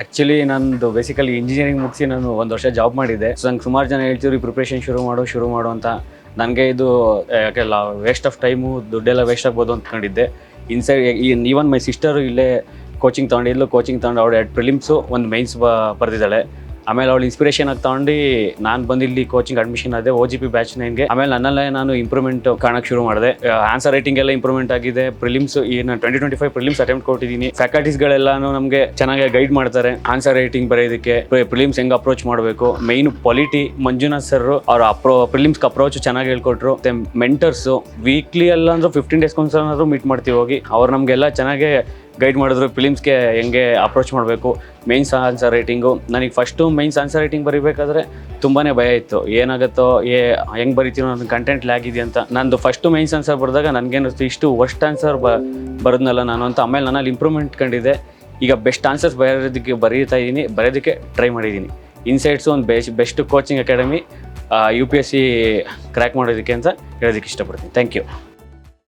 Actually ನಂದು basically engineering ಮುಗಿಸಿ ನಾನು ಒಂದು ವರ್ಷ ಜಾಬ್ ಮಾಡಿದ್ದೆ. ಸೊ ನಂಗೆ ಸುಮಾರು ಜನ ಹೇಳ್ತಿದ್ರು ಈ ಪ್ರಿಪ್ರೇಷನ್ ಶುರು ಮಾಡು ಅಂತ. ನನಗೆ ಇದು ಯಾಕೆಲ್ಲ ವೇಸ್ಟ್ ಆಫ್ ಟೈಮು, ದುಡ್ಡೆಲ್ಲ ವೇಸ್ಟ್ ಆಗ್ಬೋದು ಅಂದ್ಕೊಂಡಿದ್ದೆ. ಇನ್ಸೈಡ್ ಈವನ್ ಮೈ ಸಿಸ್ಟರು ಇಲ್ಲೇ ಕೋಚಿಂಗ್ ತೊಗೊಂಡು ಅವಳು 2 ಪ್ರಿಲಿಮ್ಸು ಒಂದು ಮೈನ್ಸ್ ಬರೆದಿದ್ದಾಳೆ. ಆಮೇಲೆ ಅವಳು ಇನ್ಸ್ಪಿರೇಷನ್ ಆಗಿ ತೊಗೊಂಡು ನಾನು ಬಂದು ಇಲ್ಲಿ ಕೋಚಿಂಗ್ ಅಡ್ಮಿಷನ್ ಆದೆ OGP ಬ್ಯಾಚ್ 9ಗೆ. ಆಮೇಲೆ ನನ್ನಲ್ಲೇ ನಾನು ಇಂಪ್ರೂವ್ಮೆಂಟ್ ಕಾಣಕ್ಕೆ ಶುರು ಮಾಡಿದೆ. ಆನ್ಸರ್ ರೈಟಿಂಗ್ ಎಲ್ಲ ಇಂಪ್ರೂವ್ಮೆಂಟ್ ಆಗಿದೆ. ಪ್ರಿಲಿಮ್ಸ್ ನಾನು 2025 ಪ್ರಿಲಿಮ್ಸ್ ಅಟೆಂಪ್ಟ್ ಕೊಟ್ಟಿದ್ದೀನಿ. ಫ್ಯಾಕಲ್ಟೀಸ್ಗಳೆಲ್ಲಾನು ನಮಗೆ ಚೆನ್ನಾಗಿ ಗೈಡ್ ಮಾಡ್ತಾರೆ ಆನ್ಸರ್ ರೈಟಿಂಗ್ ಬರೆಯೋದಕ್ಕೆ, ಪ್ರಿಲಿಮ್ಸ್ ಹೆಂಗೆ ಅಪ್ರೋಚ್ ಮಾಡಬೇಕು. ಮೈನ್ ಪಾಲಿಟಿ ಮಂಜುನಾಥ್ ಸರ್ ಅವ್ರ ಪ್ರಿಲಿಮ್ಸ್ಗೆ ಅಪ್ರೋಚ್ ಚೆನ್ನಾಗಿ ಹೇಳ್ಕೊಟ್ರು. ಮತ್ತೆ ಮೆಂಟರ್ಸು ವೀಕ್ಲಿ ಎಲ್ಲ ಅಂದ್ರೆ 15 ಡೇಸ್ ಒಂದ್ಸಲ ಮೀಟ್ ಮಾಡ್ತೀವಿ ಹೋಗಿ. ಅವ್ರು ನಮಗೆಲ್ಲ ಚೆನ್ನಾಗೇ ಗೈಡ್ ಮಾಡಿದ್ರು ಫಿಲಿಮ್ಸ್ಗೆ ಹೆಂಗೆ ಅಪ್ರೋಚ್ ಮಾಡಬೇಕು. ಮೈನ್ಸ್ ಆನ್ಸರ್ ರೈಟಿಂಗು ನನಗೆ ಫಸ್ಟು ಮೈನ್ಸ್ ಆನ್ಸರ್ ರೈಟಿಂಗ್ ಬರೀಬೇಕಾದ್ರೆ ತುಂಬಾ ಭಯ ಇತ್ತು. ಏನಾಗುತ್ತೋ ಹೆಂಗೆ ಬರಿತೀನೋ ನನ್ನ ಕಂಟೆಂಟ್ ಲ್ಯಾಗ್ ಇದೆ ಅಂತ. ನಂದು ಫಸ್ಟು ಮೈನ್ಸ್ ಆನ್ಸರ್ ಬರೆದಾಗ ನನಗೇನಿಸ್ತು ಇಷ್ಟು ವರ್ಸ್ಟ್ ಆನ್ಸರ್ ಬರೋದ್ನಲ್ಲ ನಾನು ಅಂತ. ಆಮೇಲೆ ನನ್ನಲ್ಲಿ ಇಂಪ್ರೂವ್ಮೆಂಟ್ ಕಂಡಿದೆ. ಈಗ ಬೆಸ್ಟ್ ಆನ್ಸರ್ಸ್ ಬರೆಯೋದಕ್ಕೆ ಟ್ರೈ ಮಾಡಿದ್ದೀನಿ. ಇನ್ಸೈಟ್ಸು ಒಂದು best coaching academy UPSC crack ಮಾಡೋದಕ್ಕೆ ಅಂತ ಹೇಳೋದಕ್ಕೆ ಇಷ್ಟಪಡ್ತೀನಿ. Thank you.